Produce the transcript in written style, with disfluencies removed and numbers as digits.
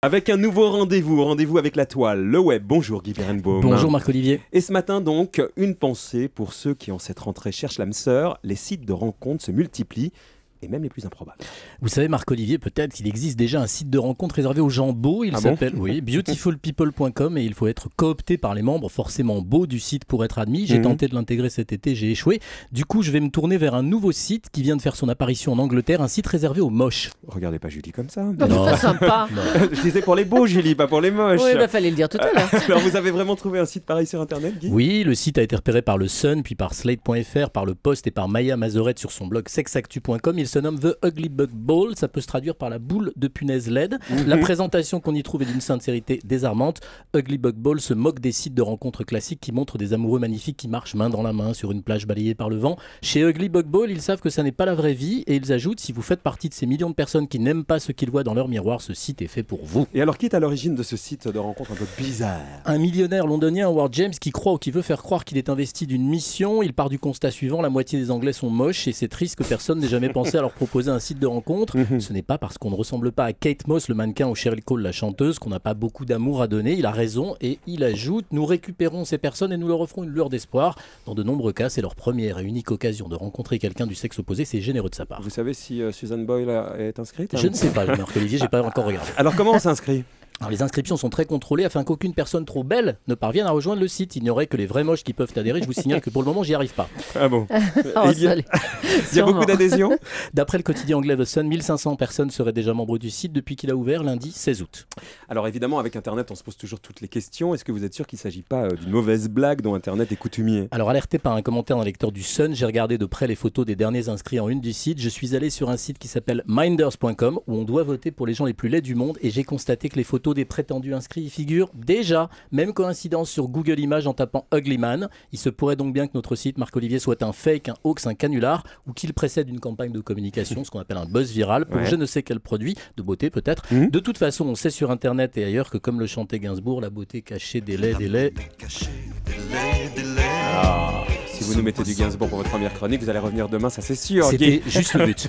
Avec un nouveau rendez-vous avec la toile, le web. Bonjour Guy Berenbaum. Bonjour Marc-Olivier. Et ce matin donc, une pensée pour ceux qui en cette rentrée cherchent l'âme sœur. Les sites de rencontres se multiplient. Et même les plus improbables. Vous savez Marc-Olivier, peut-être qu'il existe déjà un site de rencontre réservé aux gens beaux. Il s'appelle beautifulpeople.com et il faut être coopté par les membres forcément beaux du site pour être admis. J'ai tenté de l'intégrer cet été, j'ai échoué. Du coup, je vais me tourner vers un nouveau site qui vient de faire son apparition en Angleterre, un site réservé aux moches. Regardez pas Julie comme ça. Non, c'est pas sympa. Je disais pour les beaux Julie, pas pour les moches. Oui, bah fallait le dire tout à l'heure. Alors vous avez vraiment trouvé un site pareil sur internet, Guy? Oui, le site a été repéré par le Sun, puis par Slate.fr, par le Post et par Maya Mazorette sur son blog sexactu.com. Il se nomme The Ugly Bug Ball, ça peut se traduire par la boule de punaise LED. La présentation qu'on y trouve est d'une sincérité désarmante. Ugly Bug Ball se moque des sites de rencontres classiques qui montrent des amoureux magnifiques qui marchent main dans la main sur une plage balayée par le vent. Chez Ugly Bug Ball, ils savent que ça n'est pas la vraie vie et ils ajoutent: si vous faites partie de ces millions de personnes qui n'aiment pas ce qu'ils voient dans leur miroir, ce site est fait pour vous. Et alors qui est à l'origine de ce site de rencontre un peu bizarre? Un millionnaire londonien, Howard James, qui croit ou qui veut faire croire qu'il est investi d'une mission. Il part du constat suivant: la moitié des Anglais sont moches et c'est triste que personne n'ait jamais pensé à leur proposer un site de rencontre. Ce n'est pas parce qu'on ne ressemble pas à Kate Moss, le mannequin, ou Cheryl Cole, la chanteuse, qu'on n'a pas beaucoup d'amour à donner. Il a raison et il ajoute: nous récupérons ces personnes et nous leur offrons une lueur d'espoir. Dans de nombreux cas, c'est leur première et unique occasion de rencontrer quelqu'un du sexe opposé. C'est généreux de sa part. Vous savez si Susan Boyle est inscrite? Je ne sais pas, Marc-Olivier, j'ai pas encore regardé. Alors comment on s'inscrit? Alors, les inscriptions sont très contrôlées afin qu'aucune personne trop belle ne parvienne à rejoindre le site. Il n'y aurait que les vrais moches qui peuvent adhérer. Je vous signale que pour le moment, j'y arrive pas. Ah bon? Oh, il y a beaucoup d'adhésions? D'après le quotidien anglais The Sun, 1500 personnes seraient déjà membres du site depuis qu'il a ouvert lundi 16 août. Alors évidemment, avec Internet, on se pose toujours toutes les questions. Est-ce que vous êtes sûr qu'il ne s'agit pas d'une mauvaise blague dont Internet est coutumier? Alors, alerté par un commentaire d'un lecteur du Sun, j'ai regardé de près les photos des derniers inscrits en une du site. Je suis allé sur un site qui s'appelle minders.com où on doit voter pour les gens les plus laids du monde et j'ai constaté que les photos des prétendus inscrits y figurent déjà. Même coïncidence sur Google Images en tapant Ugly Man. Il se pourrait donc bien que notre site, Marc-Olivier, soit un fake, un hoax, un canular ou qu'il précède une campagne de communication, ce qu'on appelle un buzz viral pour je ne sais quel produit, de beauté peut-être. De toute façon, on sait sur Internet et ailleurs que, comme le chantait Gainsbourg, la beauté cachée des laits, des laits. Si vous nous mettez du Gainsbourg pour votre première chronique, vous allez revenir demain, ça c'est sûr. C'était juste le but.